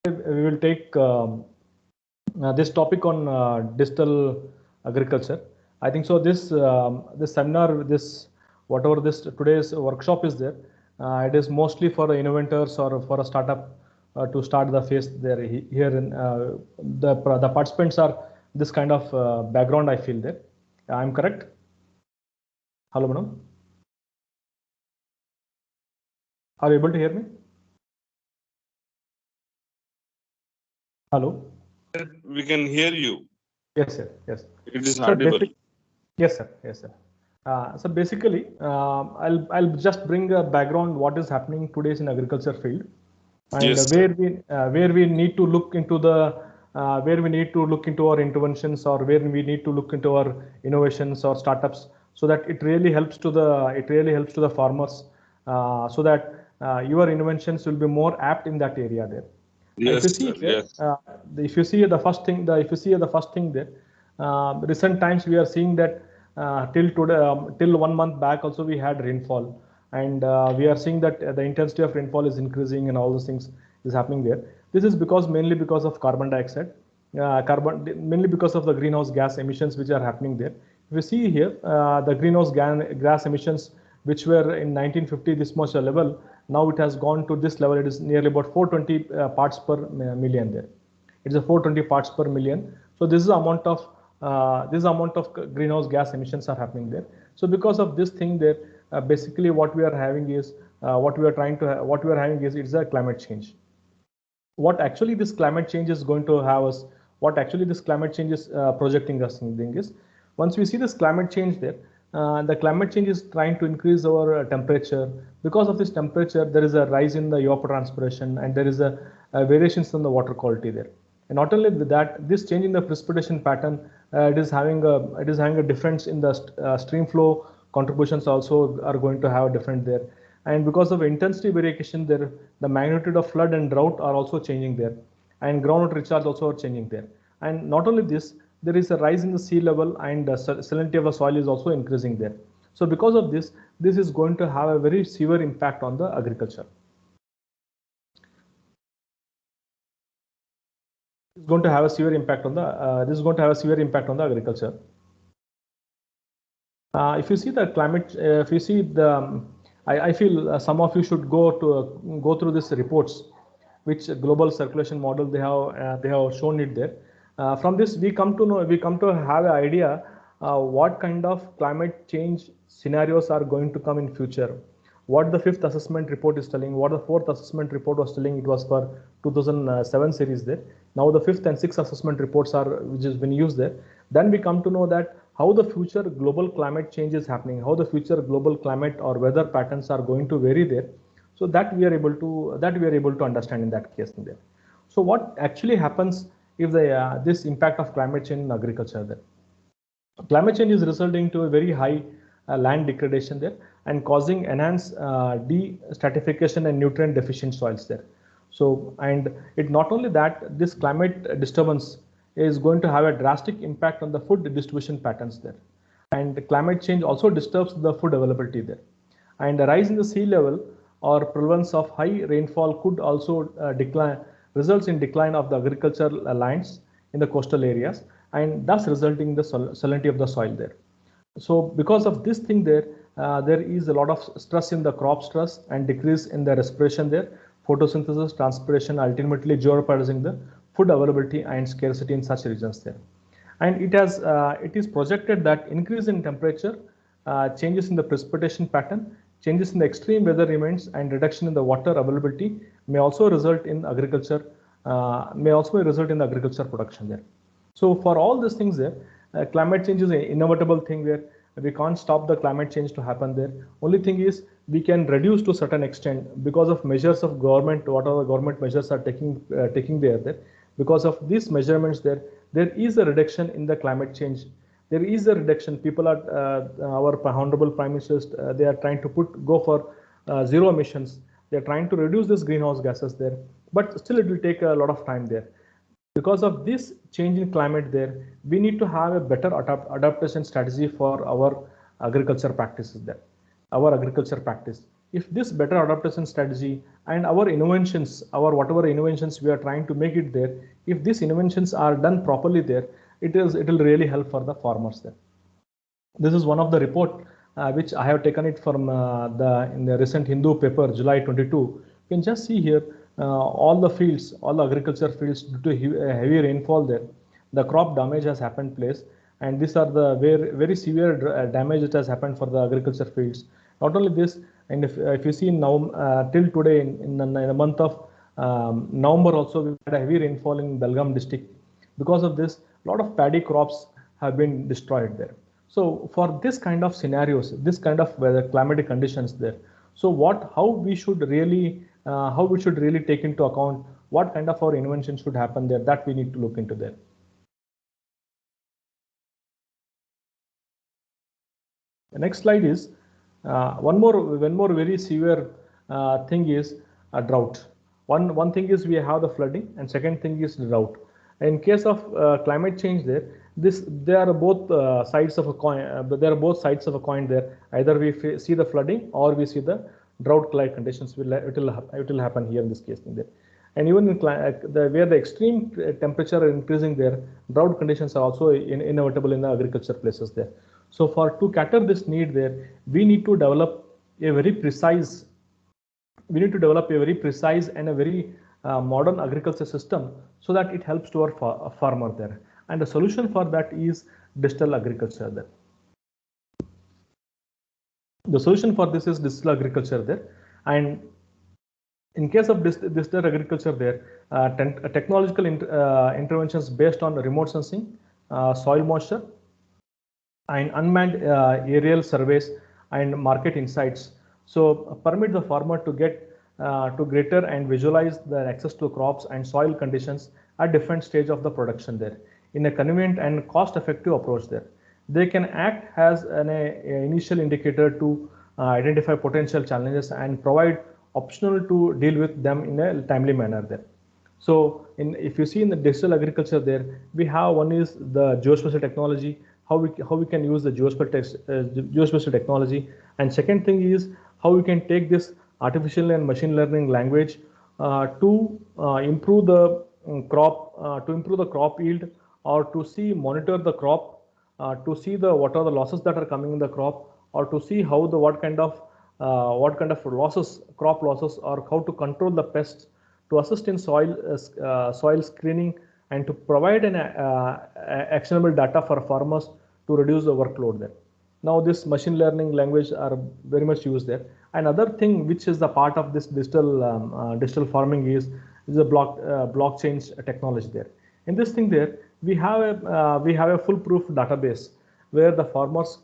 We will take this topic on digital agriculture. I think so. This seminar, this whatever this today's workshop is there, it is mostly for the innovators or for a startup to start the phase there. Here in the participants are this kind of background. I feel there. I'm correct. Hello, madam. Are you able to hear me? Hello. We can hear you. Yes, sir. Yes. It is audible. Yes, sir. Yes, sir. So basically, I'll just bring a background what is happening today in agriculture field, and Yes, where we need to look into the where we need to look into our interventions, or where we need to look into our innovations or startups, so that it really helps to the farmers, so that your inventions will be more apt in that area there. If you yes, see sir, here, yes. if you see the first thing, if you see the first thing there, recent times we are seeing that till today, till 1 month back also we had rainfall, and we are seeing that the intensity of rainfall is increasing and all those things is happening there. This is mainly because of carbon dioxide, mainly because of the greenhouse gas emissions which are happening there. If you see here, the greenhouse gas emissions which were in 1950 this much a level, now it has gone to this level. It is nearly about 420 parts per million there. It's a 420 parts per million. So this is the amount of greenhouse gas emissions are happening there. So because of this thing there, basically what we are having is it's a climate change. What actually this climate change is going to have us, what actually this climate change is projecting us thing is, once we see this climate change there, the climate change is trying to increase our temperature. Because of this temperature, there is a rise in the evapotranspiration, and there is a variations in the water quality there. And not only that, this change in the precipitation pattern, it is having a difference in the stream flow contributions also are going to have a different there. And because of intensity variation there, the magnitude of flood and drought are also changing there, and groundwater recharge also are changing there. And not only this, there is a rise in the sea level, and the salinity of the soil is also increasing there. So because of this is going to have a very severe impact on the agriculture. It's going to have a severe impact on the this is going to have a severe impact on the agriculture. If you see the climate, if you see the, I feel some of you should go through these reports, which global circulation model they have shown it there. From this, we come to have an idea what kind of climate change scenarios are going to come in future. What the fifth assessment report is telling, what the fourth assessment report was telling, it was for 2007 series there. Now the fifth and sixth assessment reports are which has been used there. Then we come to know that how the future global climate change is happening, how the future global climate or weather patterns are going to vary there. So that we are able to understand in that case there. So what actually happens if this impact of climate change in agriculture there? Climate change is resulting to a very high land degradation there, and causing enhanced destratification and nutrient deficient soils there. So, and it not only that, this climate disturbance is going to have a drastic impact on the food distribution patterns there. And climate change also disturbs the food availability there. And a rise in the sea level or prevalence of high rainfall could also results in decline of the agricultural lands in the coastal areas, and thus resulting in the salinity of the soil there. So because of this thing there, there is a lot of stress in the crop stress and decrease in the respiration there, photosynthesis, transpiration, ultimately jeopardizing the food availability and scarcity in such regions there. And it is projected that increase in temperature, changes in the precipitation pattern, changes in the extreme weather events, and reduction in the water availability may also result in agriculture production there. So for all these things there, climate change is an inevitable thing where we can't stop the climate change to happen there. Only thing is we can reduce to a certain extent because of measures of government, whatever government measures are taking there. Because of these measurements there is a reduction in the climate change. There is a reduction. People are, our honorable prime ministers, they are trying to go for zero emissions. They are trying to reduce this greenhouse gases there, but still it will take a lot of time there. Because of this change in climate there, we need to have a better adaptation strategy for our agriculture practices there, our agriculture practice. if this better adaptation strategy and our innovations, our whatever innovations we are trying to make it there, if these innovations are done properly there, it will really help for the farmers there. This is one of the report which I have taken it from in the recent Hindu paper, July 22. You can just see here all the fields, all the agriculture fields due to heavy rainfall there. The crop damage has happened place, and these are the very severe damage that has happened for the agriculture fields. Not only this, and if you see now till today in the month of November also, we had a heavy rainfall in Belgaum district. Because of this, a lot of paddy crops have been destroyed there. So for this kind of scenarios, this kind of weather climatic conditions there, so how we should really take into account what kind of our invention should happen there, that we need to look into there. The next slide is one more very severe thing is a drought. One thing is we have the flooding, and second thing is drought. In case of climate change there, they are both sides of a coin. There are both sides of a coin there. Either we see the flooding or we see the drought-like conditions. It will happen here in this case there. And even in where the extreme temperature are increasing there, drought conditions are also inevitable in the agriculture places there. So to cater this need there, we need to develop a very precise and a very modern agriculture system, so that it helps to our farmer there. And the solution for that is digital agriculture there. The solution for this is digital agriculture there. And in case of digital agriculture there, technological interventions based on remote sensing, soil moisture, and unmanned aerial surveys and market insights, so permit the farmer to get to greater and visualize the access to crops and soil conditions at different stage of the production there in a convenient and cost-effective approach there. They can act as an initial indicator to identify potential challenges and provide optional to deal with them in a timely manner there. So if you see in the digital agriculture there, we have one is the geospatial technology, how we can use the geospatial technology, and second thing is how we can take this artificial and machine learning language to improve the crop yield, or to monitor the crop, to see what are the losses that are coming in the crop, or to see how what kind of crop losses, or how to control the pests, to assist in soil screening, and to provide an actionable data for farmers to reduce the workload there. Now this machine learning language are very much used there. Another thing which is the part of this digital farming is the blockchain technology there. In this thing there, we have a foolproof database where the farmers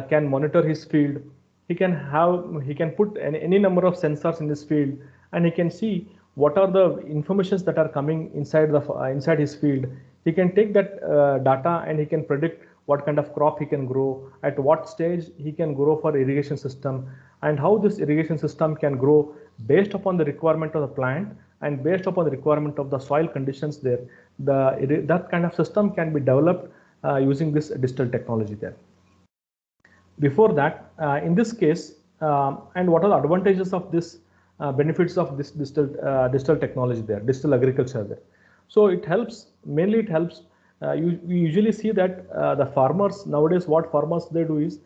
can monitor his field. He can put any number of sensors in this field, and he can see what are the informations that are coming inside his field. He can take that data and he can predict what kind of crop he can grow, at what stage he can grow for irrigation system, and how this irrigation system can grow based upon the requirement of the plant and based upon the requirement of the soil conditions there. That kind of system can be developed using this digital technology there. Before that, in this case, and what are the advantages of this benefits of this digital technology there, digital agriculture there? So it helps, mainly it helps. We usually see that the farmers nowadays, what farmers they do is,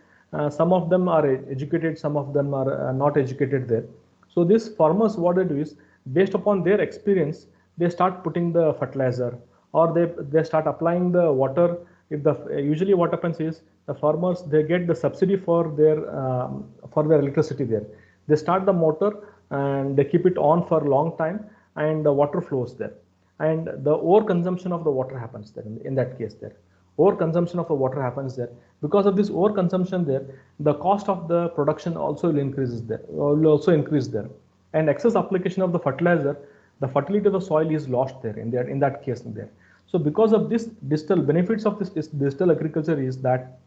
some of them are educated, some of them are not educated there. So these farmers, what they do is, based upon their experience, they start putting the fertilizer, or they start applying the water. Usually what happens is, the farmers, they get the subsidy for their electricity there. They start the motor and they keep it on for a long time, and the water flows there. And the overconsumption of the water happens there in that case there. Overconsumption of the water happens there. Because of this overconsumption there, the cost of the production also will increase there. And excess application of the fertilizer, the fertility of the soil is lost there in that case there. So because of this digital benefits of this digital agriculture is that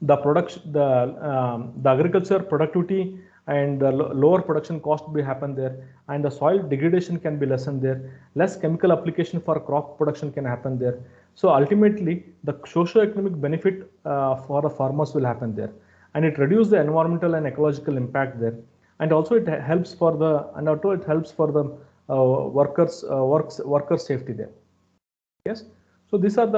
the agriculture productivity and the lower production cost will happen there, and the soil degradation can be lessened there. Less chemical application for crop production can happen there. So ultimately, the socio-economic benefit for the farmers will happen there. and it reduces the environmental and ecological impact there. And also it helps for the worker safety there. Yes, so these are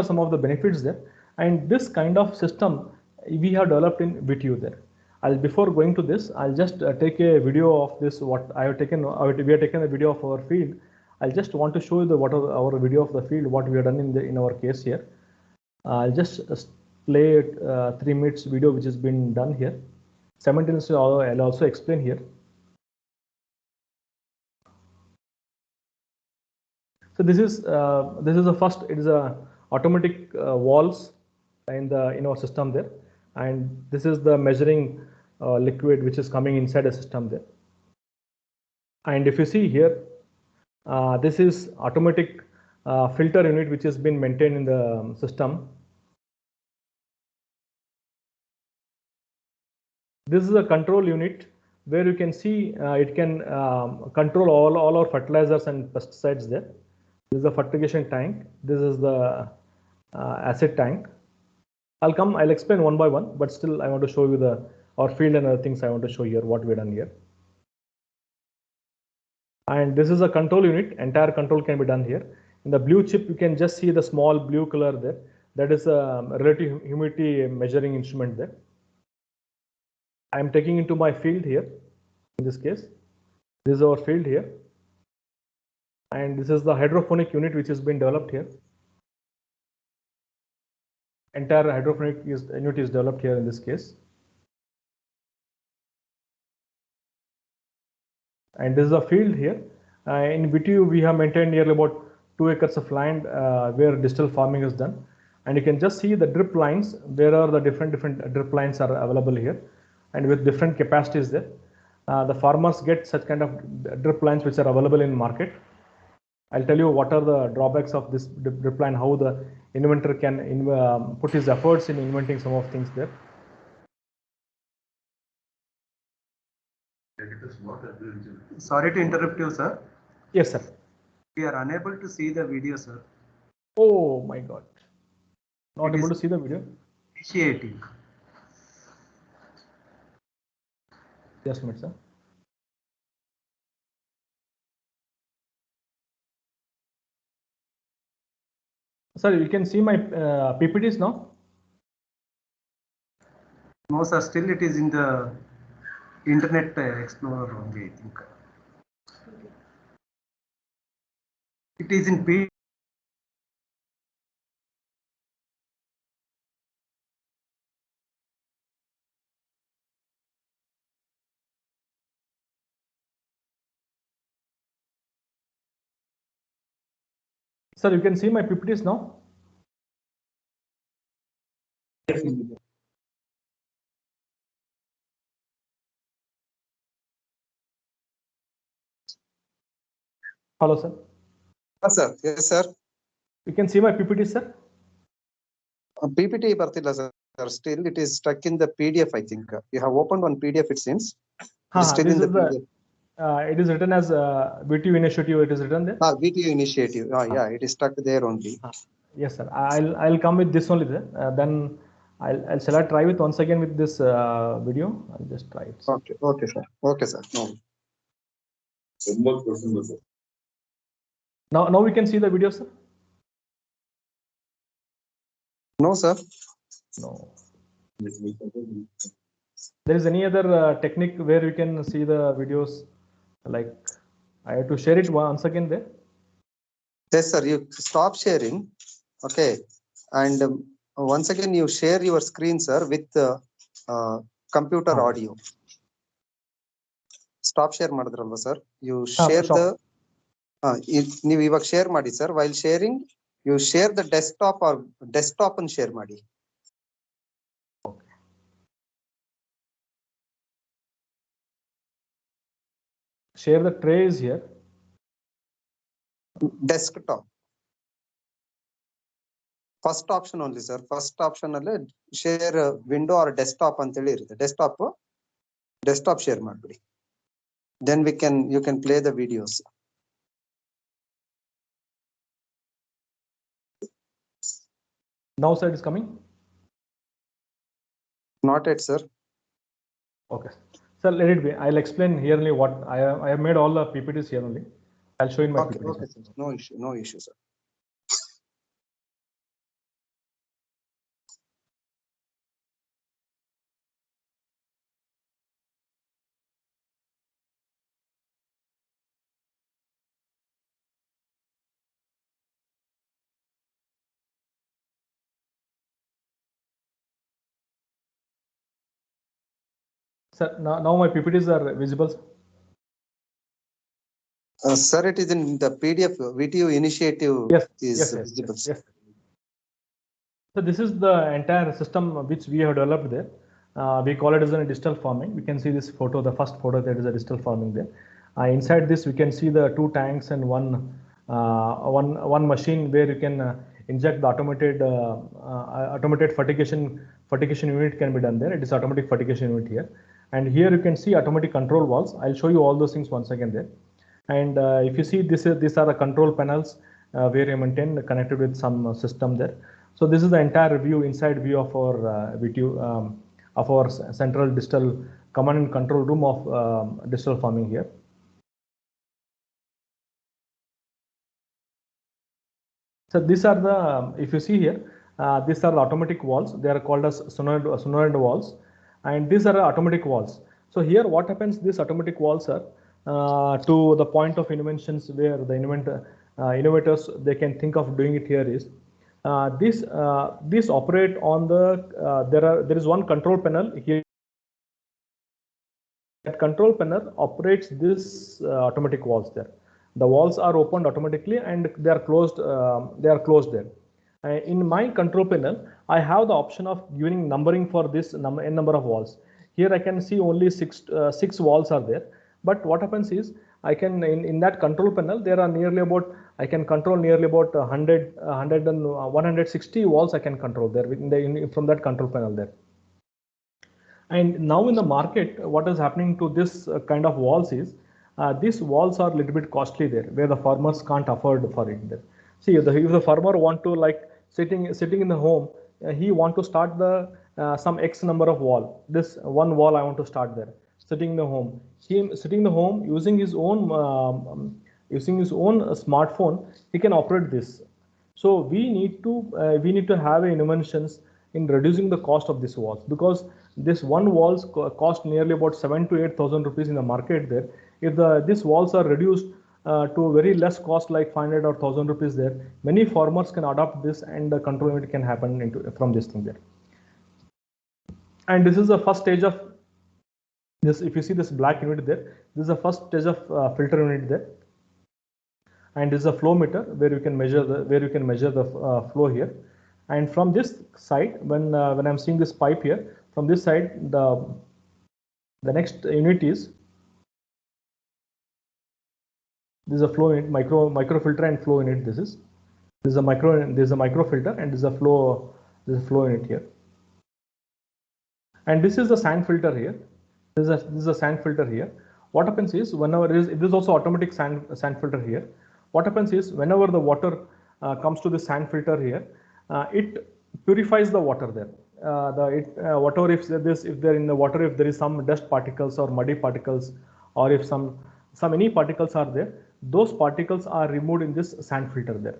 some of the benefits there, and this kind of system we have developed in VTU there. Before going to this, I'll just take a video of this. What I have taken, we have taken a video of our field. I just want to show you what are our video of the field, what we have done in our case here. I'll just play 3 minutes video which has been done here. Simultaneously, I'll also explain here. So this is the first. It is a automatic valves in our system there, and this is the measuring liquid which is coming inside the system there. And if you see here, this is automatic filter unit which has been maintained in the system. This is a control unit where you can see it can control all our fertilizers and pesticides there. This is the fertigation tank. This is the acid tank. I'll explain one by one, but still I want to show you our field and other things I want to show here, what we've done here. And this is a control unit. Entire control can be done here. In the blue chip, you can just see the small blue color there. That is a relative humidity measuring instrument there. I am taking into my field here. In this case, this is our field here. And this is the hydroponic unit which has been developed here. Entire hydroponic unit is developed here in this case. And this is a field here. In VTU, we have maintained nearly about 2 acres of land where digital farming is done. And you can just see the drip lines. There are the different drip lines are available here, and with different capacities there. The farmers get such kind of drip lines which are available in market. I'll tell you what are the drawbacks of this drip line, how the inventor can put his efforts in inventing some of things there. Sorry to interrupt you, sir. Yes, sir. We are unable to see the video, sir. Oh my God. Not able to see the video? Initiating. Just a minute, sir. Sir, you can see my PPTs now? No, sir. Still it is in the Internet Explorer only, I think. It is in P. Sir, you can see my PPTs now? Hello, sir. Yes, sir. Yes, sir. You can see my PPT, sir? PPT bartilla, sir. Still, it is stuck in the PDF, I think. You have opened one PDF, it seems. It is still in the PDF. It is written as VTU initiative. It is written there. VTU initiative. Yeah, it is stuck there only. Yes, sir. I'll come with this only there. Then shall I try with once again with this video? I'll just try it. Okay, okay, sir. Okay, sir. No. Now we can see the video, sir. No, sir. No. There is any other technique where you can see the videos? Like I have to share it once again there. Yes, sir. You stop sharing. Okay. And once again, you share your screen, sir, with computer audio. Stop share ಮಾಡಿದ್ರಲ್ವಾ sir? You share the ನೀವು ಇವಾಗ share ಮಾಡಿ sir. While sharing, you share the desktop and share ಮಾಡಿ. Share the trays here. Desktop. First option only, sir. First option alle share window or desktop ಅಂತ ಹೇಳಿ ಇರುತ್ತೆ. Desktop share ಮಾಡ್ಬಿಡಿ. Then you can play the videos. Now, sir, it is coming. Not yet, sir. Okay. So let it be. I'll explain here only what I have made all the PPTs here only. I'll show you in my Okay, PPTs. okay, sir. No issue, no issue, sir. Sir, now my PPTs are visible. Sir, it is in the PDF VTU initiative Yes, is yes, visible. yes. So this is the entire system which we have developed there. We call it as a digital farming. We can see this photo, the first photo, that is a digital farming there. Inside this, we can see the 2 tanks and one machine where you can inject the automated fertigation unit can be done there. It is automatic fertigation unit here. And here you can see automatic control valves. I'll show you all those things once again there. And if you see these are the control panels where you maintain connected with some system there. So this is the entire view, inside view of our VTU, of our central digital command and control room of digital farming here. So these are the, if you see here, these are the automatic valves. They are called as solenoid valves, and these are automatic valves. So here, what happens? These automatic valves are to the point of inventions where the innovators they can think of doing it here is this operate on the there is one control panel here. That control panel operates this automatic valves there. The valves are opened automatically and they are closed. There. In my control panel, I have the option of giving numbering for this n number of valves. Here I can see only six valves are there. But what happens is I can in that control panel there are nearly about I can control nearly about 160 valves I can control there from that control panel there. And now in the market, what is happening to this kind of walls is these walls are a little bit costly there, where the farmers can't afford for it there. See, if the farmer want to like sitting in the home, he want to start the some X number of wall. This one wall I want to start there. Sitting in the home, sitting in the home using his own smartphone, he can operate this. So we need to have inventions in reducing the cost of these walls, because this one walls cost nearly about 7,000 to 8,000 rupees in the market there. If these walls are reduced to very less cost like 500 or 1,000 rupees there, many farmers can adopt this and the control unit can happen from this thing there. And this is the first stage of this. If you see this black unit there, this is the first stage of filter unit there. And this is a flow meter where you can measure the flow here. And from this side, when I'm seeing this pipe here, from this side, the next unit is this is a flow unit, micro filter and flow unit. This is a micro filter, and this is a flow unit here. And this is the sand filter here. This is a sand filter here. What happens is whenever it is also automatic sand filter here. What happens is whenever the water comes to the sand filter here, it purifies the water there. Whatever if there in the water, if there is some dust particles or muddy particles, or if some any particles are there, those particles are removed in this sand filter there.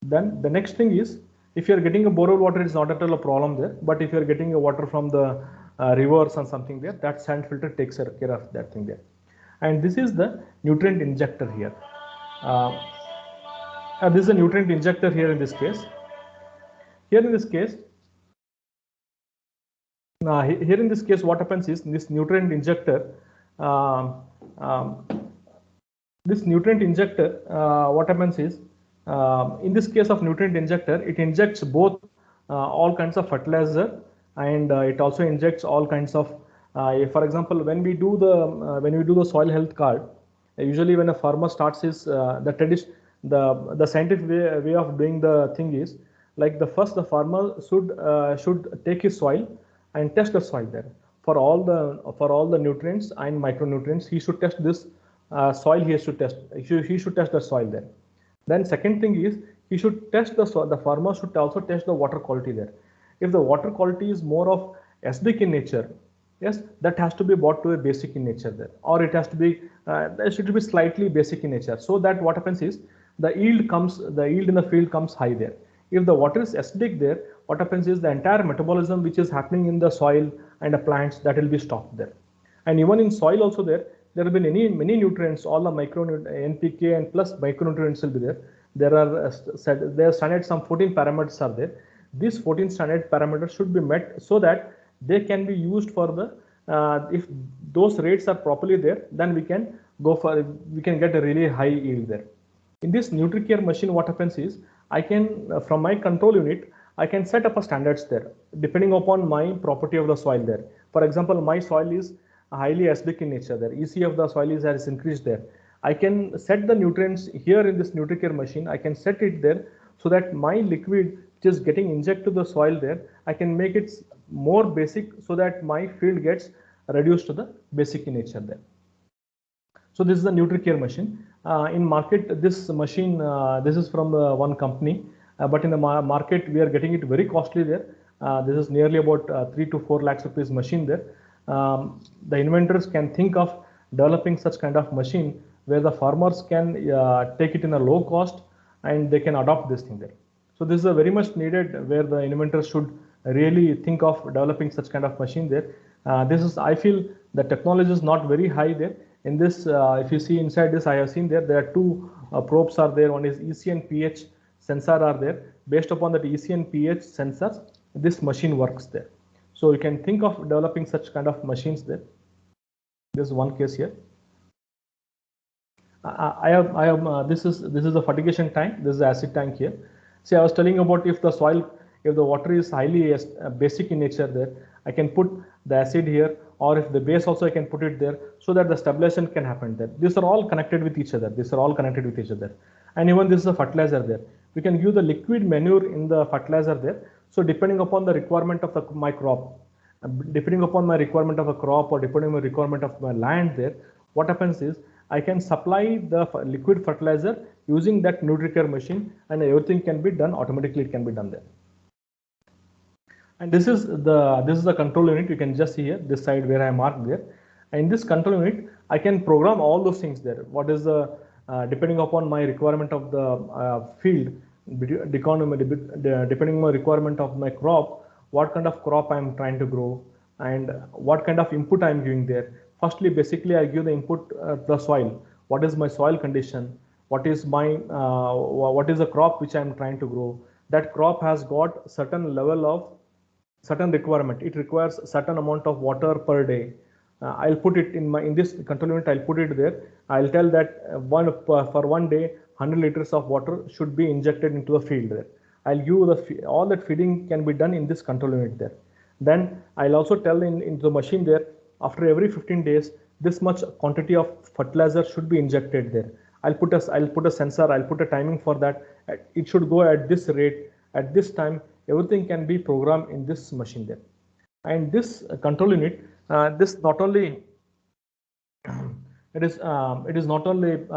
Then the next thing is, if you are getting a borewell water, it's not at all a problem there. But if you are getting a water from the rivers and something there, that sand filter takes care of that thing there. And this is the nutrient injector here. This is a nutrient injector here in this case. Here in this case, what happens is this nutrient injector. What happens is, in this case of nutrient injector, it injects both all kinds of fertilizer, and it also injects all kinds of. For example, when we do the soil health card, usually when a farmer starts his the scientific way of doing the thing is like the farmer should take his soil and test the soil there for all the nutrients and micronutrients. He should test this soil. He should test the soil there. Then second thing is he should test the farmer should also test the water quality there. If the water quality is more of acidic in nature, yes, that has to be brought to a basic in nature there, or it has to be it should be slightly basic in nature, so that what happens is the yield in the field comes high there. If the water is acidic there, what happens is the entire metabolism which is happening in the soil and the plants, that will be stopped there. And even in soil also there have been many nutrients, all the NPK and plus micronutrients will be there. There are standard some 14 parameters are there. These 14 standard parameters should be met so that they can be used for the if those rates are properly there, then we can get a really high yield there. In this NutriCare machine, what happens is I can from my control unit I can set up a standards there depending upon my property of the soil there. For example, my soil is highly acidic in nature there. EC of the soil has increased there. I can set the nutrients here in this NutriCare machine. I can set it there so that my liquid which is getting injected to the soil there, I can make it more basic so that my field gets reduced to the basic in nature there. So this is the NutriCare machine. In market, this machine, this is from one company, but in the market we are getting it very costly there. This is nearly about 3 to 4 lakhs rupees machine there. The inventors can think of developing such kind of machine where the farmers can take it in a low cost and they can adopt this thing there. So this is a very much needed where the inventors should really think of developing such kind of machine there. I feel the technology is not very high there. In this, if you see inside this, I have seen there are two probes are there. One is EC and pH sensor are there. Based upon that EC and pH sensors, this machine works there. So you can think of developing such kind of machines there. This is one case here. This is a fertigation tank. This is the acid tank here. See, I was telling about if the water is highly basic in nature there, I can put the acid here, or if the base also I can put it there so that the stabilization can happen there. These are all connected with each other. And even this is a fertilizer there. We can give the liquid manure in the fertilizer there. So depending upon the requirement of my crop, depending upon my requirement of a crop or depending on the requirement of my land there, what happens is I can supply the liquid fertilizer using that NutriCare machine, and everything can be done automatically. It can be done there. And this is the control unit. You can just see here this side where I marked there. And in this control unit, I can program all those things there. What is the depending upon my requirement of the field, depending on my requirement of my crop, what kind of crop I am trying to grow and what kind of input I am giving there. Firstly, basically, I give the input the soil. What is my soil condition? What is the crop which I am trying to grow? That crop has got certain level of certain requirement. It requires certain amount of water per day. I'll put it in this control unit. I'll put it there. I'll tell that for one day 100 liters of water should be injected into the field there. I'll give all that feeding can be done in this control unit there. Then I'll also tell into the machine there, after every 15 days this much quantity of fertilizer should be injected there. I'll put a sensor. I'll put a timing for that. It should go at this rate at this time. Everything can be programmed in this machine there. And this control unit, this not only it is not only it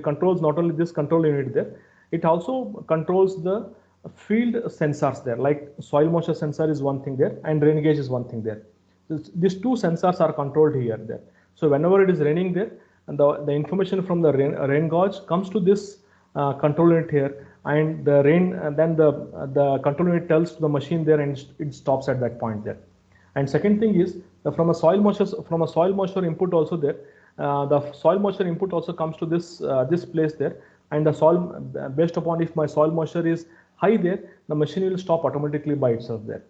controls not only this control unit there, it also controls the field sensors there, like soil moisture sensor is one thing there and rain gauge is one thing there. These two sensors are controlled here there. So whenever it is raining there, and the information from the rain gauge comes to this control unit here, and the rain, and then the control unit tells to the machine there, and it stops at that point there. And second thing is from a soil moisture input also there, the soil moisture input also comes to this place there, and the soil, based upon if my soil moisture is high there, the machine will stop automatically by itself there.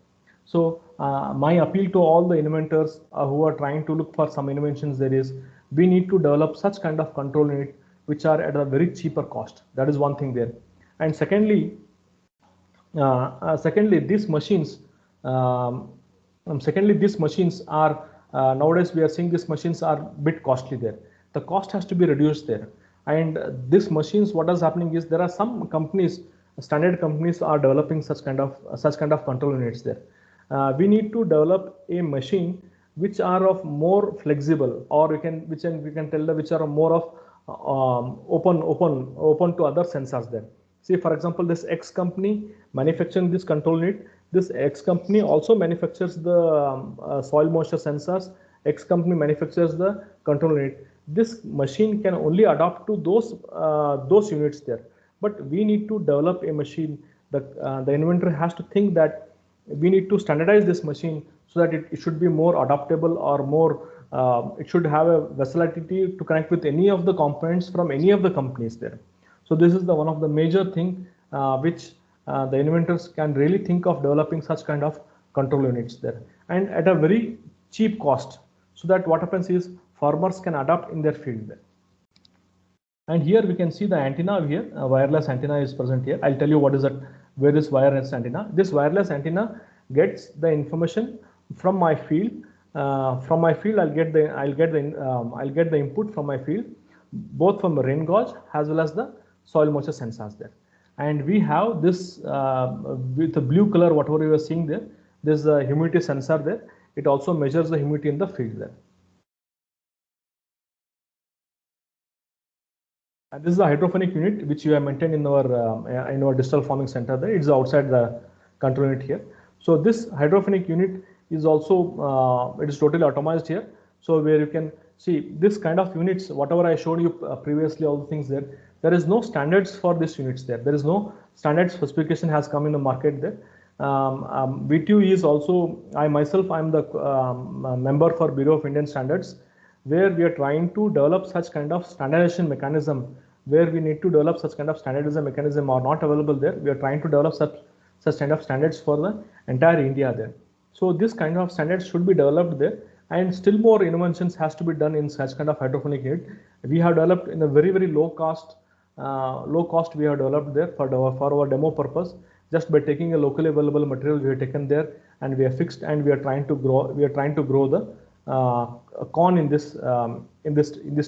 So my appeal to all the inventors who are trying to look for some inventions there is, we need to develop such kind of control unit which are at a very cheaper cost. That is one thing there. And secondly, these machines are nowadays we are seeing these machines are a bit costly there. The cost has to be reduced there. And these machines, what is happening is there are some companies, standard companies are developing such kind of control units there. We need to develop a machine which are of more flexible, or we can tell that which are more of open to other sensors there. See, for example, this X company manufacturing this control unit. This X company also manufactures the soil moisture sensors. X company manufactures the control unit. This machine can only adapt to those units there. But we need to develop a machine. The inventor has to think that we need to standardize this machine so that it should be more adaptable or more. It should have a versatility to connect with any of the components from any of the companies there. So this is the one of the major thing which the inventors can really think of developing such kind of control units there, and at a very cheap cost, so that what happens is farmers can adapt in their field there. And here we can see the antenna here, a wireless antenna is present here. I'll tell you what is that, where is wireless antenna. This wireless antenna gets the information from my field. From my field, I'll get the input from my field, both from the rain gauge as well as the soil moisture sensors there. And we have this with the blue color, whatever you are seeing there, there's a humidity sensor there. It also measures the humidity in the field there. And this is the hydroponic unit which we have maintained in our digital farming center there. It's outside the control unit here. So this hydroponic unit is also it is totally automized here. So where you can see this kind of units, whatever I showed you previously, all the things there. There is no standards for these units there. There is no standard specification has come in the market there. BTU is also, I myself, I'm the member for Bureau of Indian Standards, where we are trying to develop such kind of standardization mechanism, where we need to develop such kind of standardization mechanism are not available there. We are trying to develop such kind of standards for the entire India there. So this kind of standards should be developed there, and still more inventions has to be done in such kind of hydroponic unit. We have developed in a very, very low cost we have developed there for our demo purpose, just by taking a locally available material we have taken there, and we have fixed, and we are trying to grow the corn in this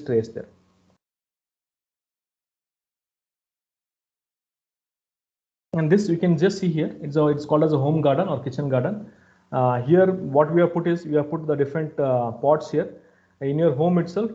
trays there. And this you can just see here, it's called as a home garden or kitchen garden. Here what we have put is, we have put the different pots here. In your home itself,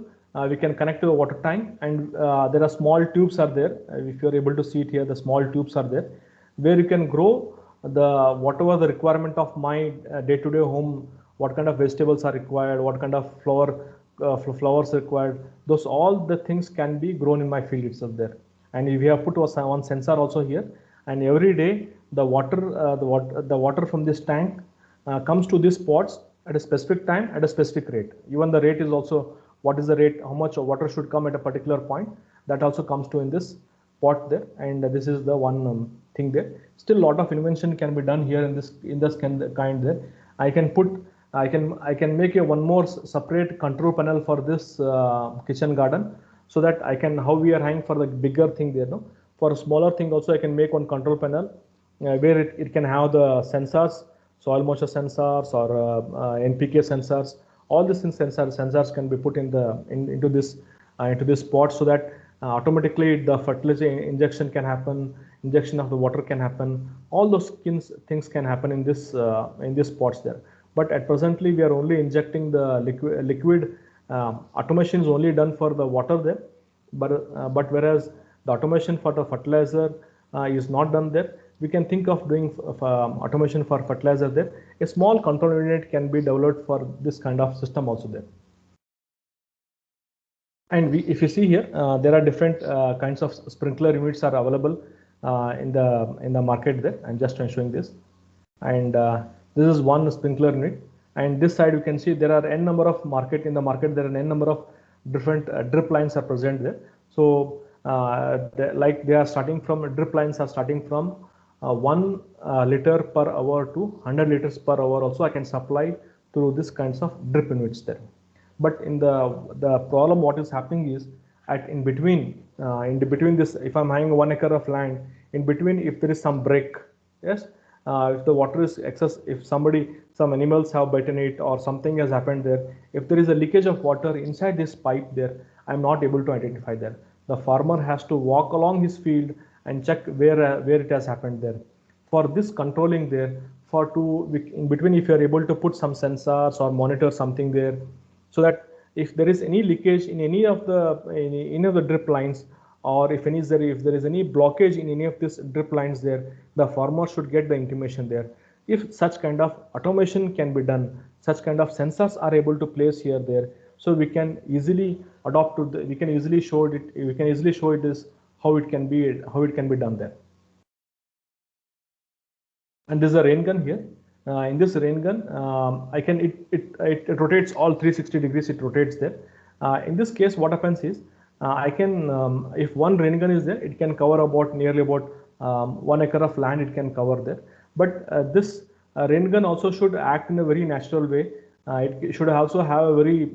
we can connect to a water tank, and there are small tubes are there. If you are able to see it here, the small tubes are there, where you can grow whatever the requirement of my day-to-day home, what kind of vegetables are required, what kind of flowers required. Those all the things can be grown in my field itself there. And we have put one sensor also here, and every day the water from this tank comes to these pots at a specific time at a specific rate. Even the rate is also, what is the rate, how much water should come at a particular point, that also comes to in this pot there. And this is the one thing there. Still a lot of invention can be done here in this kind there. I can make a one more separate control panel for this kitchen garden, so that I can, how we are having for the bigger thing there, no? For a smaller thing also I can make one control panel where it can have the sensors, soil moisture sensors or NPK sensors. All these sensors can be put into this pot, so that automatically the fertilizer injection can happen, injection of the water can happen. All those things can happen in this pots there. But at presently we are only injecting the liquid. Automation is only done for the water there, but whereas the automation for the fertilizer is not done there. We can think of doing automation for fertilizer there. A small control unit can be developed for this kind of system also there. And if you see here, there are different kinds of sprinkler units are available in the market there. I'm just showing this, and this is one sprinkler unit. And this side you can see there are n number of in the market. There are n number of different drip lines are present there. So they are starting from, drip lines are starting from 1 liter per hour to 100 liters per hour also I can supply through this kinds of drip units there. But in the problem what is happening is, in between this, if I'm having 1 acre of land, in between if there is some break, yes, if the water is excess, if some animals have bitten it or something has happened there, if there is a leakage of water inside this pipe there, I'm not able to identify there. The farmer has to walk along his field and check where it has happened there. For this controlling there, in between, if you are able to put some sensors or monitor something there, so that if there is any leakage in any of the drip lines, or if there is any blockage in any of these drip lines there, the farmer should get the intimation there. If such kind of automation can be done, such kind of sensors are able to place here there, so we can easily adopt to the, we can easily show it is how it can be done there. And this is a rain gun here. In this rain gun, it rotates all 360 degrees. It rotates there. In this case, what happens is I can if one rain gun is there, it can cover nearly about 1 acre of land. It can cover there. But this rain gun also should act in a very natural way. It should also have a very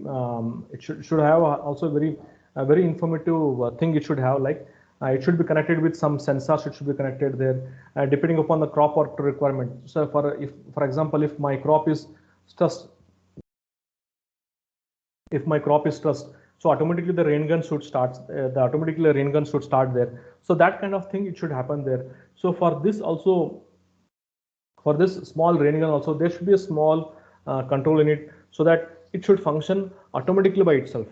should have also very informative thing. It should have like. It should be connected with some sensors. It should be connected there, depending upon the crop or requirement. So, for example, if my crop is stressed, so automatically the rain gun should start. Automatically the rain gun should start there. So that kind of thing it should happen there. So for this also, for this small rain gun also, there should be a small control in it, so that it should function automatically by itself.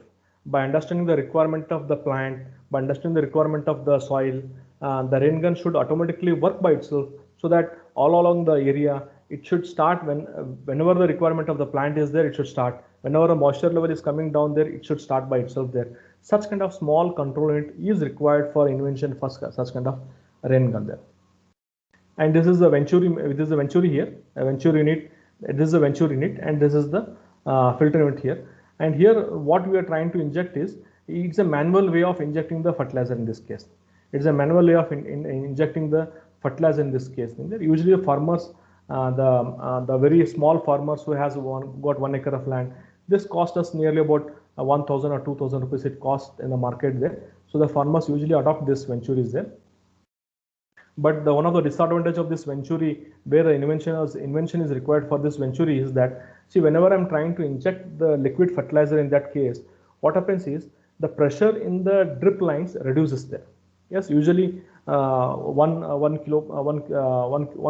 By understanding the requirement of the plant, by understanding the requirement of the soil, the rain gun should automatically work by itself, so that all along the area it should start whenever the requirement of the plant is there, it should start. Whenever a moisture level is coming down there, it should start by itself there. Such kind of small control unit is required for invention for such kind of rain gun there. And this is the Venturi. This is the Venturi here, a Venturi unit. This is a Venturi unit, and this is the filter unit here. And here what we are trying to inject is, it's a manual way of injecting the fertilizer in this case. It's a manual way of injecting the fertilizer in this case. Usually the farmers, the very small farmers who has got 1 acre of land, this cost us nearly about 1,000 or 2,000 rupees it cost in the market there. So the farmers usually adopt this Venturis there. But one of the disadvantage of this Venturi, where the invention is required for this Venturi, is that, see, whenever I'm trying to inject the liquid fertilizer in that case, what happens is the pressure in the drip lines reduces there. Yes, usually 1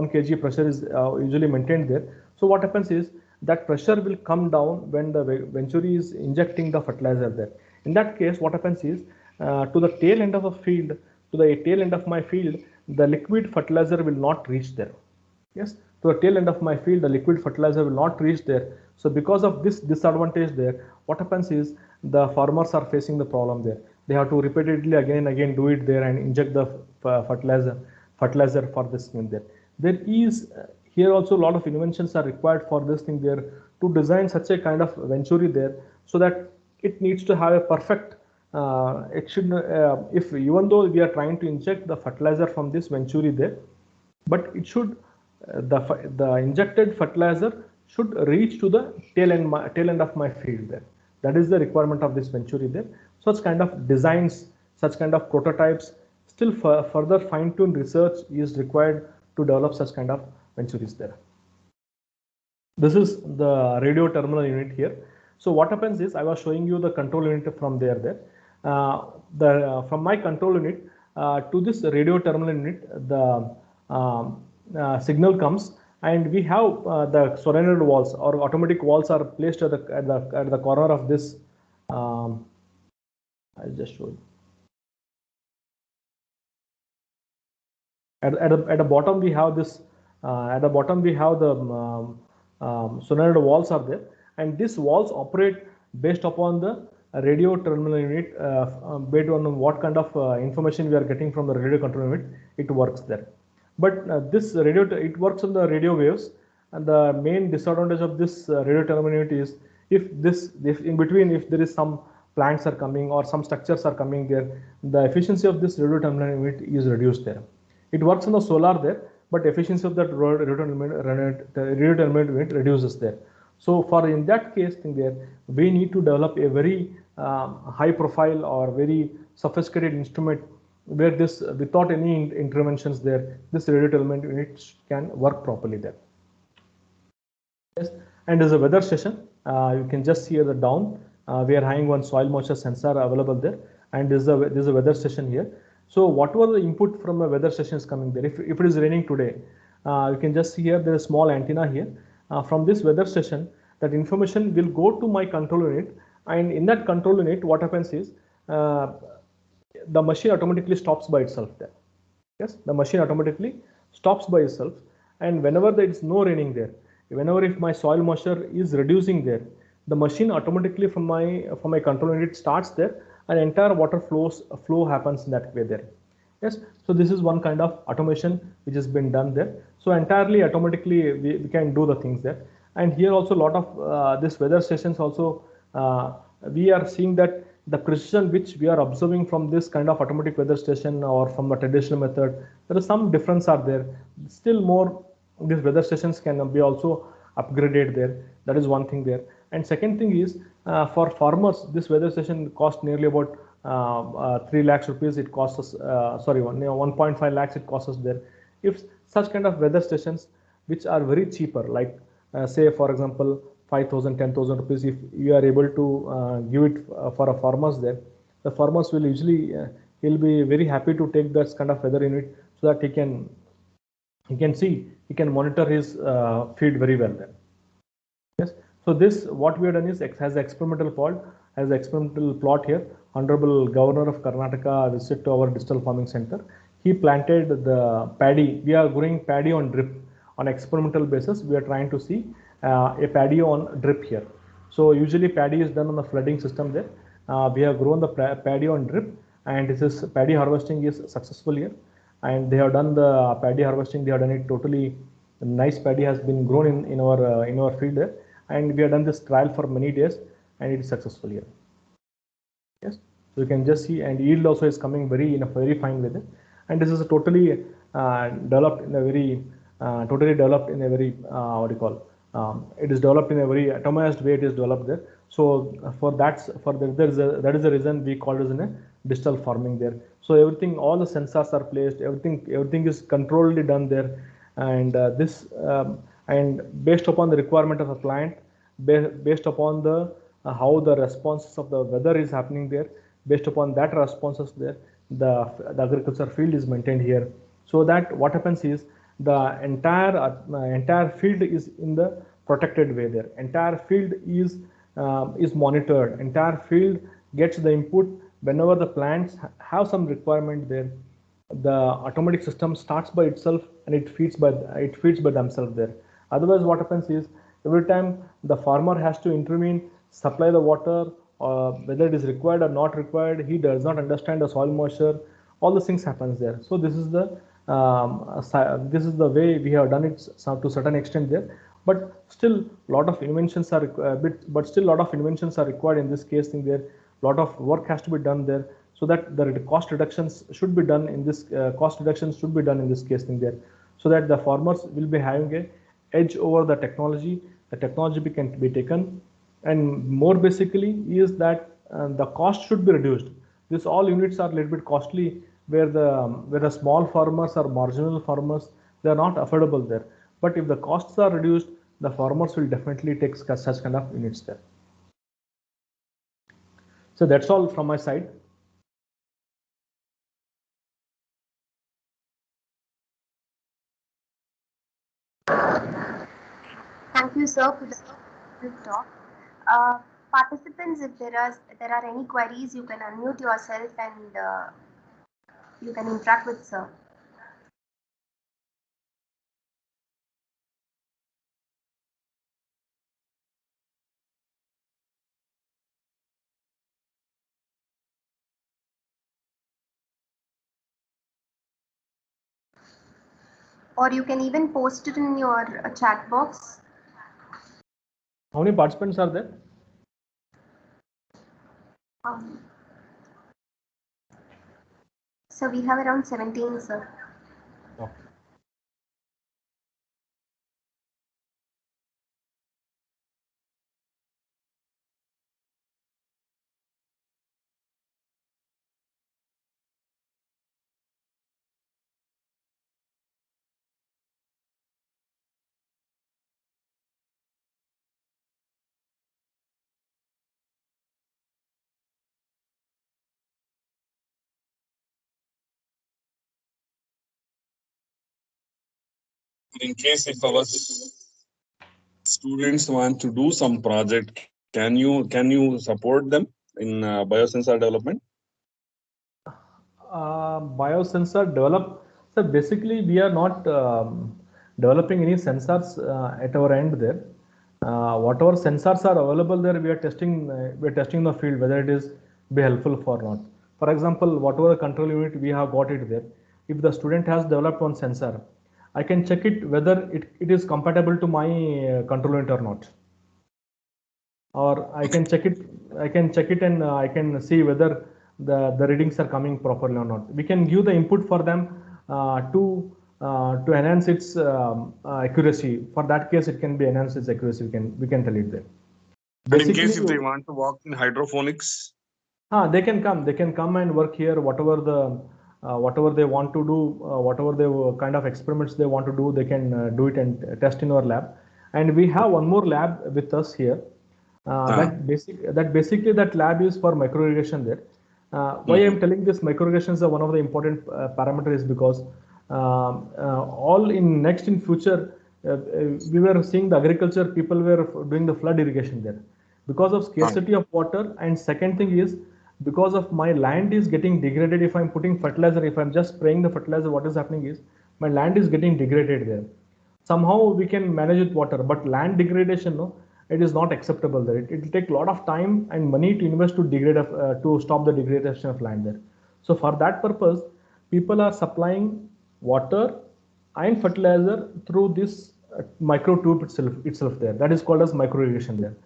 kg pressure is usually maintained there. So what happens is that pressure will come down when the Venturi is injecting the fertilizer there. In that case, what happens is to the tail end of a field, to the tail end of my field, the liquid fertilizer will not reach there. Yes, to the tail end of my field, the liquid fertilizer will not reach there. So because of this disadvantage there, what happens is the farmers are facing the problem there. They have to repeatedly again and again do it there and inject the fertilizer for this thing there. There is here also a lot of inventions are required for this thing there, to design such a kind of Venturi there, so that it needs to have a perfect it should if even though we are trying to inject the fertilizer from this Venturi there, but it should the injected fertilizer should reach to the tail end of my field there. That is the requirement of this Venturi there. Such kind of designs, such kind of prototypes, still further fine-tuned research is required to develop such kind of Venturis there. This is the radio terminal unit here. So what happens is, I was showing you the control unit from there. From my control unit to this radio terminal unit, the signal comes, and we have the solenoid valves or automatic valves are placed at the corner of this. I'll just show you. At the bottom we have this. At the bottom we have the solenoid valves are there, and these valves operate based upon the radio terminal unit, based on what kind of information we are getting from the radio control unit. It works there. But this radio, it works on the radio waves, and the main disadvantage of this radio terminal unit is, if in between, if there is some plants are coming or some structures are coming there, the efficiency of this radio terminal unit is reduced there. It works on the solar there, but efficiency of that radio terminal unit reduces there. So for in that case thing there, we need to develop a very high profile or very sophisticated instrument where this, without any interventions there, this radio terminal unit can work properly there. Yes, and there's a weather station. You can just see the down. We are having one soil moisture sensor available there, and there's a weather station here. So whatever the input from the weather station is coming there, if it is raining today, you can just see here there is a small antenna here. From this weather station, that information will go to my control unit, and in that control unit, what happens is the machine automatically stops by itself there. Yes, the machine automatically stops by itself, and whenever there is no raining there, whenever if my soil moisture is reducing there, the machine automatically from my control unit starts there, and entire water flow happens in that way there. Yes, so this is one kind of automation which has been done there. So entirely automatically we can do the things there. And here also a lot of this weather stations also we are seeing that the precision which we are observing from this kind of automatic weather station or from a traditional method, there is some difference are there. Still more these weather stations can be also upgraded there. That is one thing there. And second thing is for farmers, this weather station cost nearly about 3 lakhs rupees. It costs us, sorry, 1.5 lakhs it costs us there. If such kind of weather stations which are very cheaper, like say for example 5,000, 10,000 rupees, if you are able to give it for a farmers there, the farmers will usually he'll be very happy to take that kind of weather unit so that he can monitor his feed very well then. Yes, so this what we have done is has experimental plot here. Honorable Governor of Karnataka visited to our digital farming center. He planted the paddy. We are growing paddy on drip on experimental basis. We are trying to see a paddy on drip here. So usually paddy is done on the flooding system there. We have grown the paddy on drip, and this is paddy harvesting is successful here. And they have done the paddy harvesting. They have done it totally. Nice paddy has been grown in our field there, and we have done this trial for many days, and it is successful here. Yes, so you can just see, and yield also is coming in a very fine way there. And this is a totally developed in a very what do you call? It is developed in a very atomized way. It is developed there. So that is the reason we call it as a digital farming there. So everything, all the sensors are placed. Everything is controlled done there, and and based upon the requirement of a client, based upon the how the responses of the weather is happening there, based upon that responses there, the agriculture field is maintained here. So that what happens is the entire field is in the protected way there. Entire field is monitored. Entire field gets the input whenever the plants have some requirement there. The automatic system starts by itself, and it feeds by themselves there. Otherwise what happens is every time the farmer has to intervene, supply the water, whether it is required or not required, he does not understand the soil moisture, all those things happens there. So this is the way we have done it to certain extent there. But still lot of inventions are required in this case thing there. Lot of work has to be done there, so that the cost reductions should be done in this case thing there, so that the farmers will be having a edge over the technology. The technology can be taken, and more basically is that the cost should be reduced. This all units are a little bit costly, where the small farmers or marginal farmers, they are not affordable there. But if the costs are reduced, the farmers will definitely take such kind of units there. So that's all from my side. Thank you, sir, for the talk. Participants, if there are any queries, you can unmute yourself and you can interact with sir. Or you can even post it in your chat box. How many participants are there? So we have around 17, sir. Okay. In case if our students want to do some project, can you support them in biosensor development? biosensor develop. So basically, we are not developing any sensors at our end there. Whatever sensors are available there, we are testing. We are testing the field whether it is be helpful or not. For example, whatever control unit we have got it there. If the student has developed one sensor, I can check it whether it is compatible to my control unit or not. Or I can check it. I can check it and I can see whether the readings are coming properly or not. We can give the input for them to enhance its accuracy. For that case, it can be enhanced its accuracy. We can tell it there. And in case if they want to work in hydroponics, they can come. They can come and work here. Whatever they want to do, whatever they kind of experiments they want to do, they can do it and test in our lab. And we have one more lab with us here. Basically that lab is for micro irrigation there. Why I'm telling this micro irrigation is one of the important parameters because all in future we were seeing the agriculture people were doing the flood irrigation there because of scarcity of water, and second thing is because of my land is getting degraded. If I'm putting fertilizer, if I'm just spraying the fertilizer, what is happening is my land is getting degraded there. Somehow we can manage with water, but land degradation, no, it is not acceptable there. It will take a lot of time and money to invest to degrade to stop the degradation of land there. So for that purpose, people are supplying water and fertilizer through this micro tube itself there. That is called as micro irrigation there.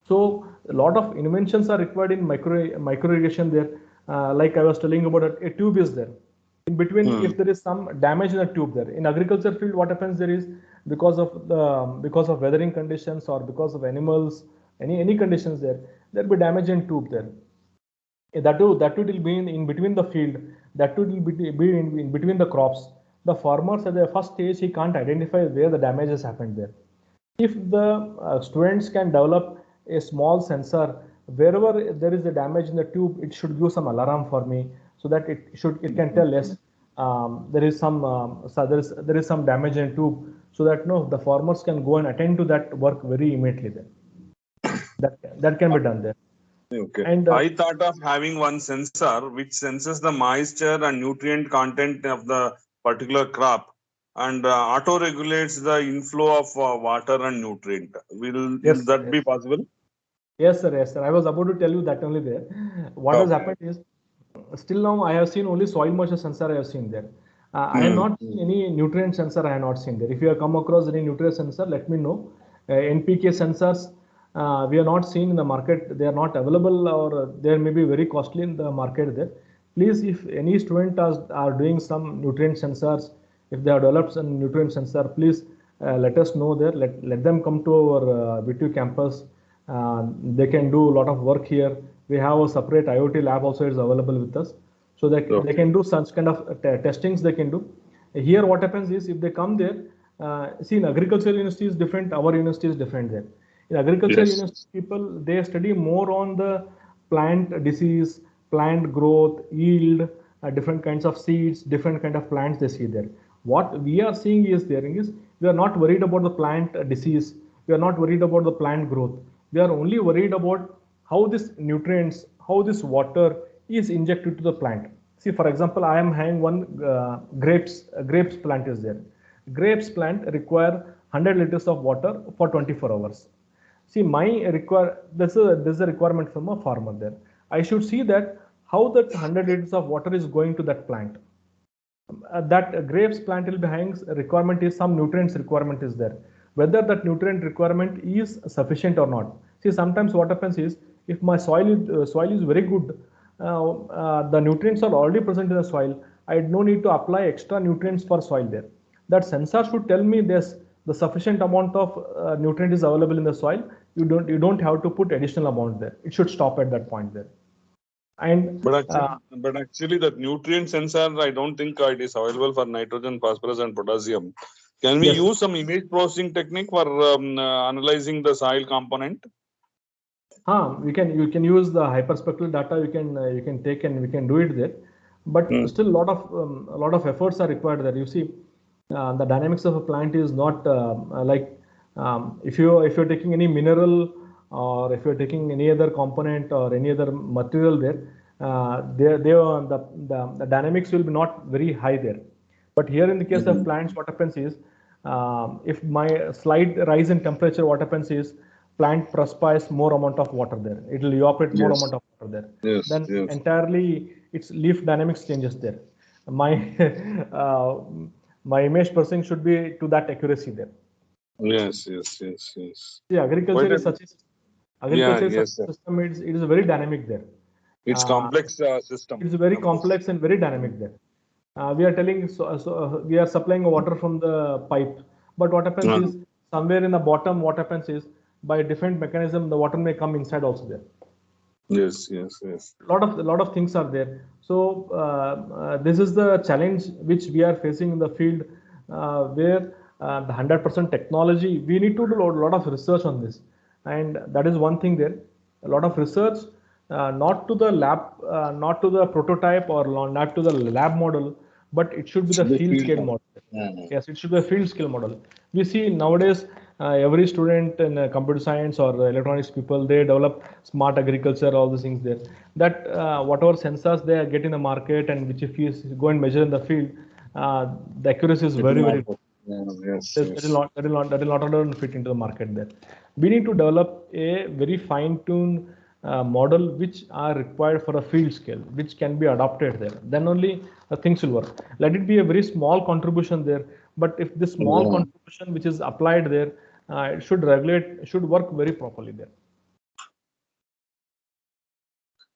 So a lot of inventions are required in micro irrigation there. Like I was telling about a tube is there. In between, if there is some damage in the tube there, in agriculture field, what happens there is because of weathering conditions or because of animals, any conditions there will be damage in tube there. That will be in between the field. That will be in between the crops. The farmers at the first stage he can't identify where the damage has happened there. If the students can develop a small sensor wherever there is a damage in the tube, it should give some alarm for me so that it can tell yes there is some damage in tube, so that the farmers can go and attend to that work very immediately there. That can be done there. Okay. And I thought of having one sensor which senses the moisture and nutrient content of the particular crop and auto regulates the inflow of water and nutrient. Will that be possible? Yes, sir. Yes, sir. I was about to tell you that only there. What has happened is, still now I have seen only soil moisture sensor I have seen there. I have not seen any nutrient sensor. I have not seen there. If you have come across any nutrient sensor, let me know. NPK sensors we are not seeing in the market. They are not available, or they may be very costly in the market there. Please, if any student are doing some nutrient sensors, if they have developed some nutrient sensor, please let us know there. Let them come to our VTU campus. They can do a lot of work here. We have a separate IoT lab also is available with us, so that they can do such kind of testings they can do. Here what happens is, if they come there, see, in agricultural university is different, our university is different there. In agricultural university, people, they study more on the plant disease, plant growth, yield, different kinds of seeds, different kind of plants they see there. What we are seeing is we are not worried about the plant disease. We are not worried about the plant growth. We are only worried about how this nutrients, how this water is injected to the plant. See, for example, I am having one grapes plant is there. Grapes plant require 100 liters of water for 24 hours. See, this is a requirement from a farmer there. I should see that how that 100 liters of water is going to that plant. That grapes plant will be having requirement is some nutrients requirement is there. Whether that nutrient requirement is sufficient or not. See, sometimes what happens is, if my soil is very good, the nutrients are already present in the soil, I no need to apply extra nutrients for soil there. That sensor should tell me this, the sufficient amount of nutrient is available in the soil. You don't have to put additional amount there. It should stop at that point there. And but actually that nutrient sensor, I don't think it is available for nitrogen, phosphorus, and potassium. Can we use some image processing technique for analyzing the soil component? You can use the hyperspectral data. You can take and we can do it there, but still a lot of efforts are required there. You see, the dynamics of a plant is not like if you're taking any mineral, or if you're taking any other component or any other material there, the dynamics will be not very high there. But here in the case of plants, what happens is, if my slight rise in temperature, what happens is plant perspires more amount of water there. It will evaporate more amount of water there. Then entirely its leaf dynamics changes there. My my image processing should be to that accuracy there. Yes. Yeah, agriculture is such a system. It is very dynamic there. It's complex system. It's very complex and very dynamic there. We are telling we are supplying water from the pipe, but what happens is somewhere in the bottom, what happens is by different mechanism the water may come inside also there. Yes. Lot of things are there. So this is the challenge which we are facing in the field, where the 100% technology, we need to do a lot of research on this, and that is one thing there. A lot of research, not to the lab, not to the prototype or not to the lab model, but it should be the field scale model. Yes, it should be a field scale model. We see nowadays every student in computer science or electronics people, they develop smart agriculture, all these things there. That whatever sensors they get in the market, and which if you go and measure in the field, the accuracy is very low. That will not fit into the market there. We need to develop a very fine-tuned model which are required for a field scale, which can be adopted there. Then only things will work. Let it be a very small contribution there, but if this small contribution which is applied there, it should work very properly there.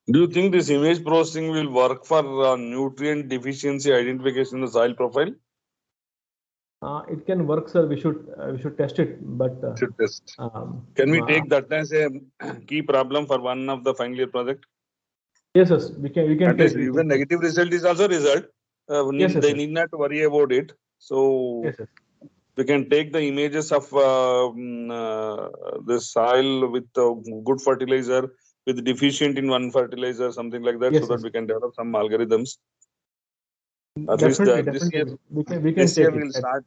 Do you think this image processing will work for nutrient deficiency identification in the soil profile? It can work, sir. We should test it, but should test. Can we take that as a key problem for one of the final year project? Yes, we can. At least even negative result is also result. They need not worry about it. So we can take the images of the soil with good fertilizer, with deficient in one fertilizer, something like that, so that we can develop some algorithms. At least this year, we can we'll start.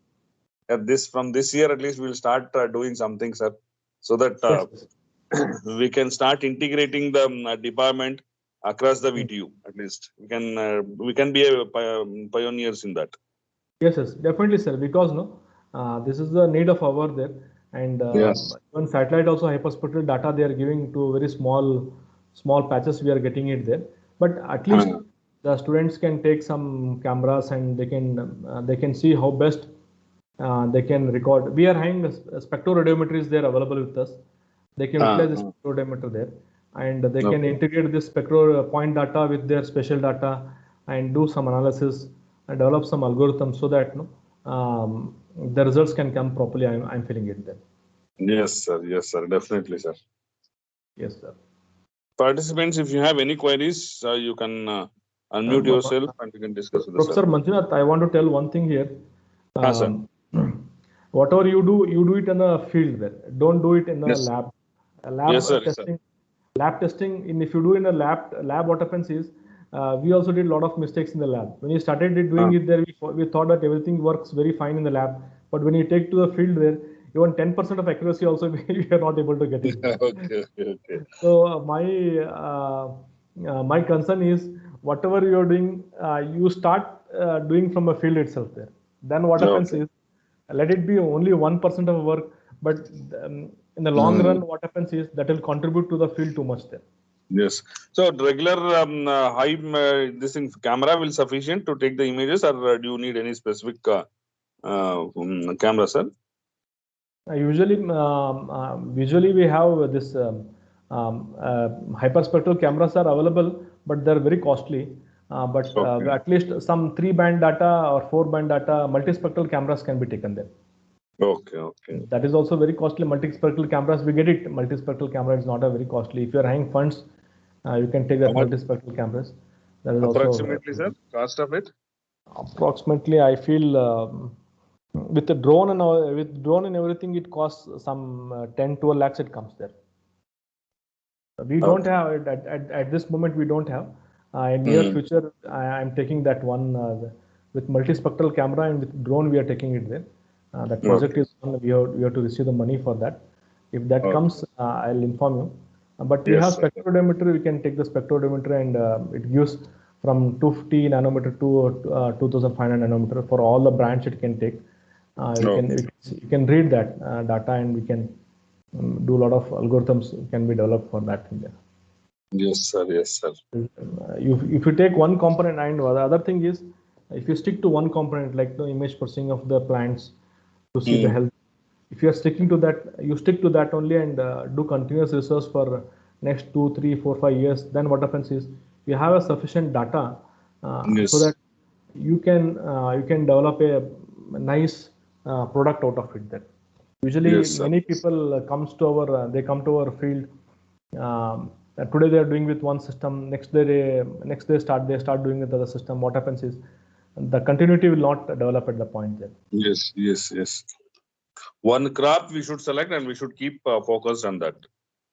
From this year, at least we'll start doing something, sir, so that we can start integrating the department across the VTU. At least we can be a pioneers in that. Yes, definitely, sir. Because this is the need of our there, and even satellite also hyperspectral data they are giving to very small patches. We are getting it there, but at least the students can take some cameras and they can see how best they can record. We are having spectroradiometers there available with us. They can utilize the spectroradiometer there, and they can integrate this spectro point data with their spatial data and do some analysis and develop some algorithms so that the results can come properly. I'm feeling it there. Yes, sir. Definitely, sir. Yes, sir. Participants, if you have any queries, you can unmute yourself and you can discuss with us. Professor Manjunath, I want to tell one thing here. Sir. Whatever you do it in the field there. Don't do it in the lab. Lab testing. If you do in a lab, what happens is we also did a lot of mistakes in the lab. When you started doing it there, we thought that everything works very fine in the lab. But when you take to the field there, even 10% of accuracy also we are not able to get it. Okay. So my concern is whatever you are doing, you start doing from a field itself there. Then what happens is, let it be only 1% of work, but in the long run, what happens is that will contribute to the field too much there. Yes. So regular high this in camera will sufficient to take the images, or do you need any specific camera, sir? Usually we have this hyperspectral cameras are available, but they're very costly. At least some 3-band data or 4-band data, multispectral cameras can be taken there. Okay. That is also very costly. Multispectral cameras, we get it. Multispectral camera is not a very costly. If you are having funds, you can take that multispectral cameras. That is approximately, sir, cost of it? Approximately, I feel with the drone and everything, it costs some 10-12 lakhs. It comes there. We don't have it at this moment. We don't have. In near future, I am taking that one with multispectral camera, and with drone we are taking it there. That project is on. We have to receive the money for that. If that comes, I'll inform you. But we Yes, have sir. spectrodiometer. We can take the spectrodiometer and it gives from 250 nanometer to 2500 nanometer for all the branch it can take. You can read that data, and we can do a lot of algorithms can be developed for that in there. Yes, sir. Yes, sir. If you take one component, and the other thing is, if you stick to one component like the image processing of the plants to see the health, if you are sticking to that, you stick to that only and do continuous research for next 2, 3, 4, 5 years. Then what happens is you have a sufficient data Yes. so that you can develop a nice product out of it. Then usually Yes, sir. many people come to our field. Today they are doing with one system. Next day they start doing with other system. What happens is the continuity will not develop at the point there. Yes, yes, yes. One crop we should select, and we should keep focused on that.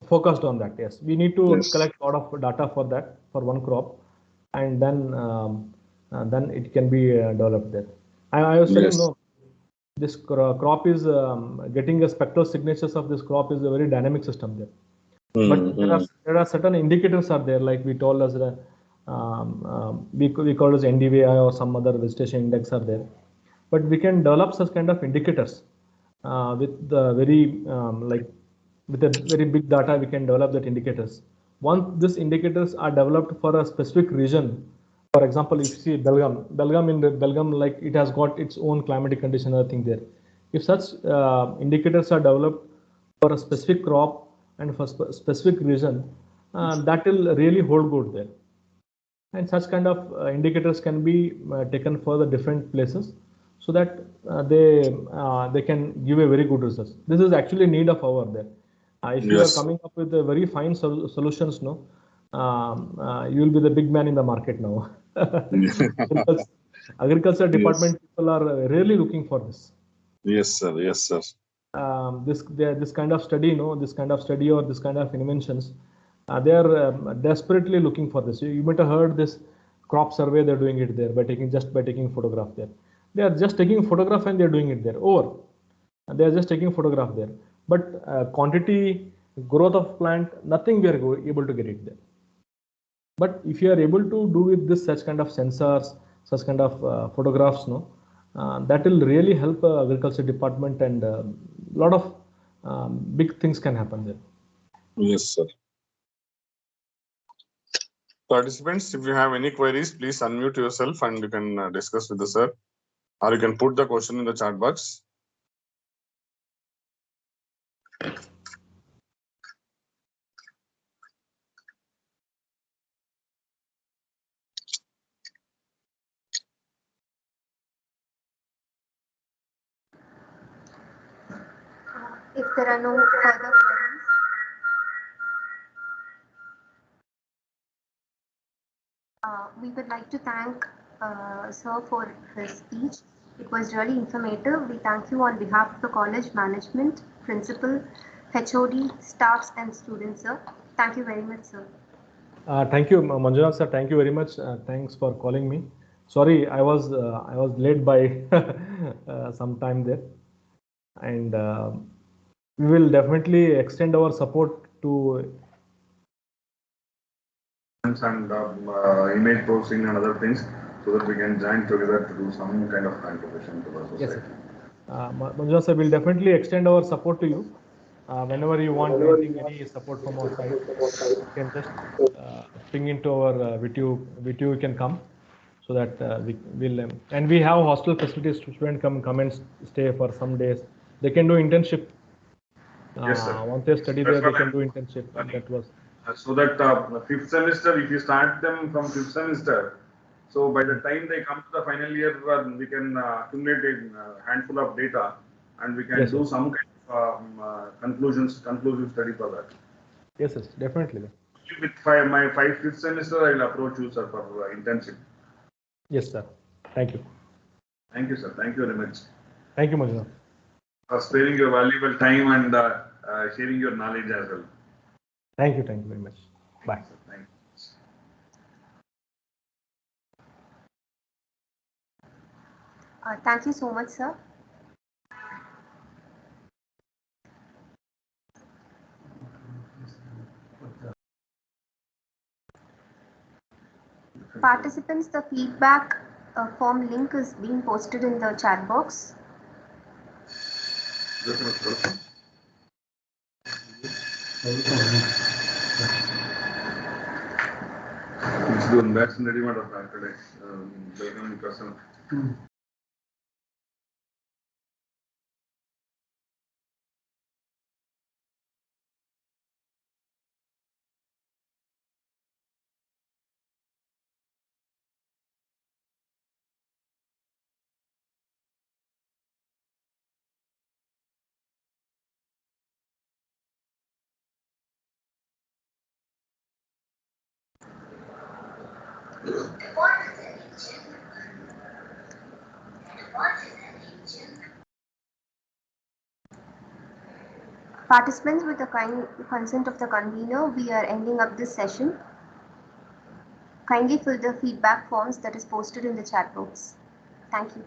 Focused on that, yes. We need to Yes. collect a lot of data for that, for one crop, and then it can be developed there. I was telling, Yes. no, this crop is getting the spectral signatures of this crop is a very dynamic system there. But there are certain indicators are there, like we told us the we call as NDVI or some other vegetation index are there. But we can develop such kind of indicators with the very with a very big data. We can develop that indicators. Once these indicators are developed for a specific region, for example, if you see Belgaum, like it has got its own climatic condition, other thing there. If such indicators are developed for a specific crop and for specific region, that will really hold good there. And such kind of indicators can be taken for the different places, so that they can give a very good result. This is actually need of hour there. If you are coming up with a very fine solutions, no, you will be the big man in the market now. Agriculture department people are really looking for this. Yes, sir. Yes, sir. This kind of study, this kind of study or this kind of inventions, they are desperately looking for this. You might have heard this crop survey. They're doing it there by taking photograph there. They are just taking photograph and they're doing it there. They are just taking photograph there. But quantity, growth of plant, nothing we are able to get it there. But if you are able to do with this such kind of sensors, such kind of photographs, that will really help agriculture department, and a lot of big things can happen there. Yes, sir. Participants, if you have any queries, please unmute yourself and you can discuss with the sir, or you can put the question in the chat box. If there are no further queries, we would like to thank Sir for his speech. It was really informative. We thank you on behalf of the college management, principal, HOD, staffs and students, sir. Thank you very much, sir. Thank you, Manjunath sir. Thank you very much. Thanks for calling me. Sorry, I was late by some time there, and we will definitely extend our support to And image processing and other things, so that we can join together to do some kind of contribution to the society. Yes, Manjunath sir, will definitely extend our support to you. Whenever you want any support from our side, you can just ping into our VTU. You can come, so that we will. And we have hostel facilities. Students come and stay for some days. They can do internship. Yes, sir. Once they study there, they can do internship. That was. So that fifth semester, if you start them from fifth semester, so by the time they come to the final year, we can accumulate a handful of data, and we can do some kind of conclusive study for that. Yes, definitely. With my fifth semester, I will approach you, sir, for internship. Yes, sir. Thank you. Thank you, sir. Thank you very much. Thank you, Manjunath. For sparing your valuable time and sharing your knowledge as well. Thank you very much. Bye. Thank you. Thank you so much, sir. Participants, the feedback form link is being posted in the chat box. ಇದು ಒಂದು vaccine ready ಮಾಡೋದು ಆ ಕಡೆ ಬೆಳಗಾವಿ ಕಸ Participants, with the kind consent of the convener, we are ending up this session. Kindly fill the feedback forms that is posted in the chat box. Thank you.